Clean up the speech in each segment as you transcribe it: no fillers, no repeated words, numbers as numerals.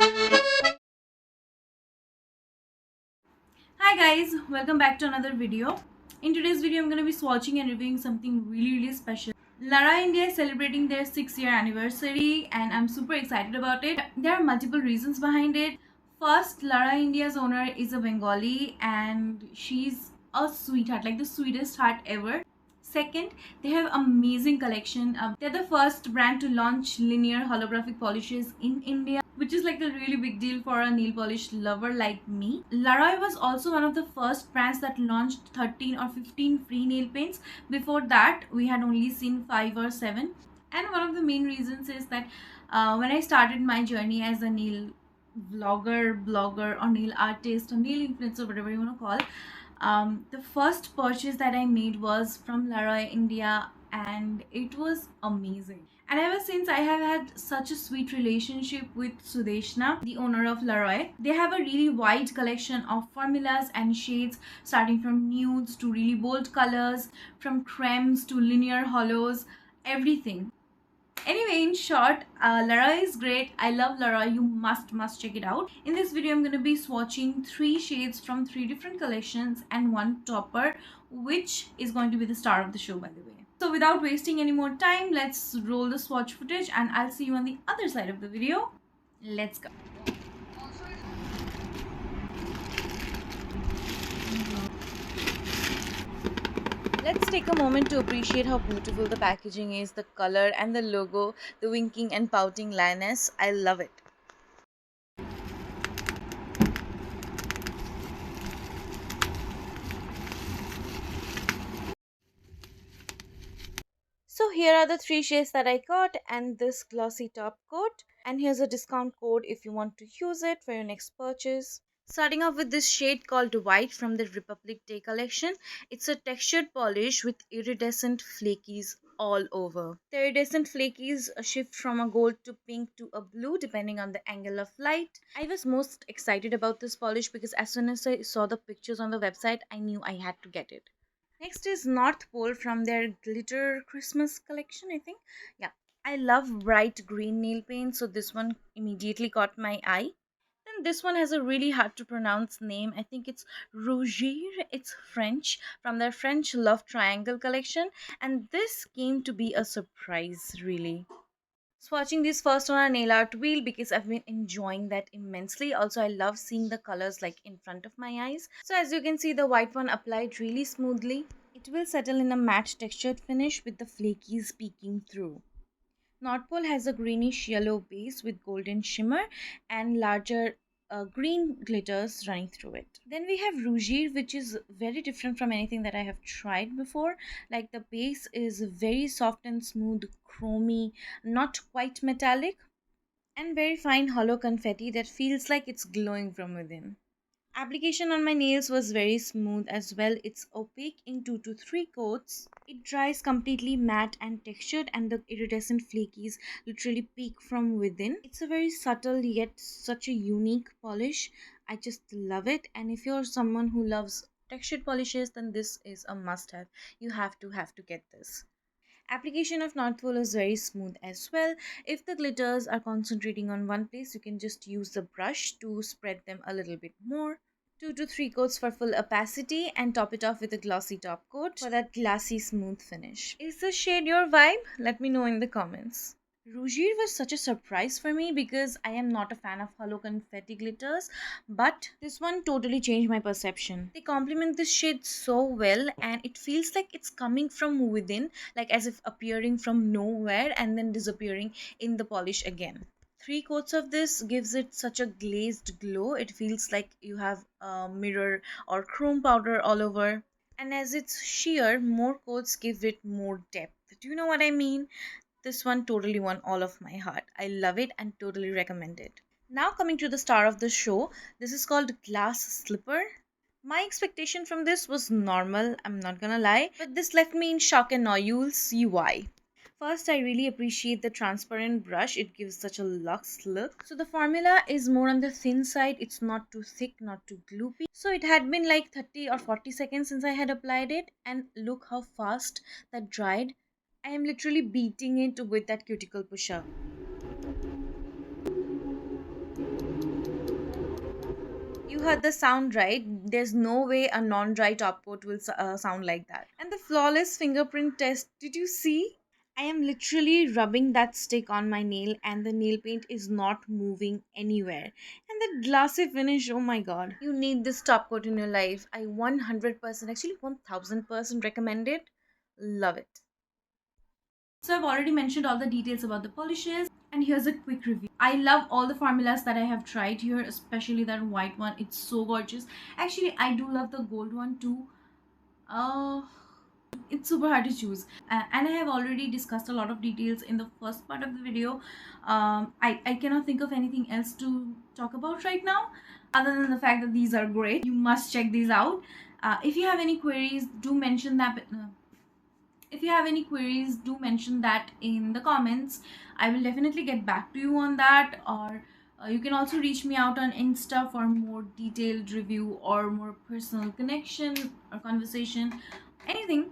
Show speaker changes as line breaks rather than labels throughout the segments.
Hi guys, welcome back to another video. In today's video, I'm going to be swatching and reviewing something really special. LaRoy India is celebrating their 6th-year anniversary and I'm super excited about it. There are multiple reasons behind it. First, LaRoy India's owner is a Bengali and she's a sweetheart, like the sweetest heart ever. Second, they have amazing collection. They're the first brand to launch linear holographic polishes in India, which is like a really big deal for a nail polish lover like me. LaRoy was also one of the first brands that launched 13 or 15 free nail paints. Before that, we had only seen 5 or 7. And one of the main reasons is that when I started my journey as a nail vlogger, blogger, or nail artist, or nail influencer, whatever you want to call, the first purchase that I made was from LaRoy India and it was amazing. And ever since, I have had such a sweet relationship with Sudeshna, the owner of LaRoy. They have a really wide collection of formulas and shades, starting from nudes to really bold colors, from cremes to linear hollows, everything. Anyway, in short, LaRoy is great. I love LaRoy. You must check it out. In this video, I'm going to be swatching 3 shades from 3 different collections and one topper, which is going to be the star of the show, by the way. So without wasting any more time, let's roll the swatch footage and I'll see you on the other side of the video. Let's go. Let's take a moment to appreciate how beautiful the packaging is, the color and the logo, the winking and pouting lioness. I love it. So here are the 3 shades that I got and this glossy top coat. And here's a discount code if you want to use it for your next purchase. Starting off with this shade called White from the Republic Day collection. It's a textured polish with iridescent flakies all over. The iridescent flakies shift from a gold to pink to a blue depending on the angle of light. I was most excited about this polish because as soon as I saw the pictures on the website, I knew I had to get it. Next is North Pole from their Glitter Christmas collection, I think. Yeah, I love bright green nail paint, so this one immediately caught my eye. Then this one has a really hard to pronounce name. I think it's Rougir. It's French from their French Love Triangle collection, and this came to be a surprise, really. Swatching this first on a nail art wheel because I've been enjoying that immensely. Also, I love seeing the colors like in front of my eyes. So as you can see, the white one applied really smoothly. It will settle in a matte textured finish with the flakies peeking through. North Pole has a greenish yellow base with golden shimmer and larger green glitters running through it. Then we have Rougir, which is very different from anything that I have tried before. Like the base is very soft and smooth, chromy, not quite metallic, and very fine hollow confetti that feels like it's glowing from within. Application on my nails was very smooth as well. It's opaque in 2 to 3 coats. It dries completely matte and textured and the iridescent flakies literally peek from within. It's a very subtle yet such a unique polish. I just love it, and if you're someone who loves textured polishes, then this is a must have. You have to get this. Application of North Pole is very smooth as well. If the glitters are concentrating on one place, you can just use the brush to spread them a little bit more. 2 to 3 coats for full opacity and top it off with a glossy top coat for that glassy smooth finish. Is this shade your vibe? Let me know in the comments. Rougir was such a surprise for me because I am not a fan of hollow confetti glitters, but this one totally changed my perception. They complement this shade so well and it feels like it's coming from within, like as if appearing from nowhere and then disappearing in the polish again. 3 coats of this gives it such a glazed glow. It feels like you have a mirror or chrome powder all over. And as it's sheer, more coats give it more depth. Do you know what I mean? This one totally won all of my heart. I love it and totally recommend it. Now coming to the star of the show, this is called Glass Slipper. My expectation from this was normal, I'm not gonna lie, but this left me in shock and awe. You'll see why. First, I really appreciate the transparent brush. It gives such a luxe look. So the formula is more on the thin side. It's not too thick, not too gloopy. So it had been like 30 or 40 seconds since I had applied it. And look how fast that dried. I am literally beating it with that cuticle pusher. heard the sound right. There's no way a non-dry top coat will sound like that. And the flawless fingerprint test, did you see? I am literally rubbing that stick on my nail and the nail paint is not moving anywhere. And the glassy finish, oh my god. You need this top coat in your life. I 100%, actually 1000% recommend it. Love it. So I've already mentioned all the details about the polishes, and here's a quick review. I love all the formulas that I have tried here, especially that white one. It's so gorgeous. Actually, I do love the gold one too. Uh, it's super hard to choose. And I have already discussed a lot of details in the first part of the video. I cannot think of anything else to talk about right now, other than the fact that these are great. You must check these out. If you have any queries, do mention that. If you have any queries, do mention that in the comments. I will definitely get back to you on that. Or you can also reach me out on Insta for more detailed review or more personal connection or conversation, anything.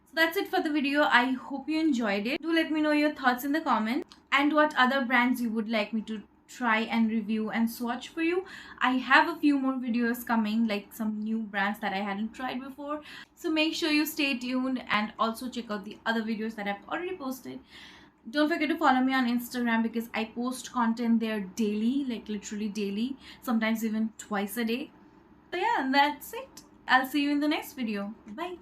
So that's it for the video. I hope you enjoyed it. Do let me know your thoughts in the comments and what other brands you would like me to try and review and swatch for you. I have a few more videos coming, like some new brands that I hadn't tried before. So make sure you stay tuned and also check out the other videos that I've already posted. Don't forget to follow me on Instagram because I post content there daily, like literally daily, sometimes even twice a day. So yeah, that's it. I'll see you in the next video. Bye.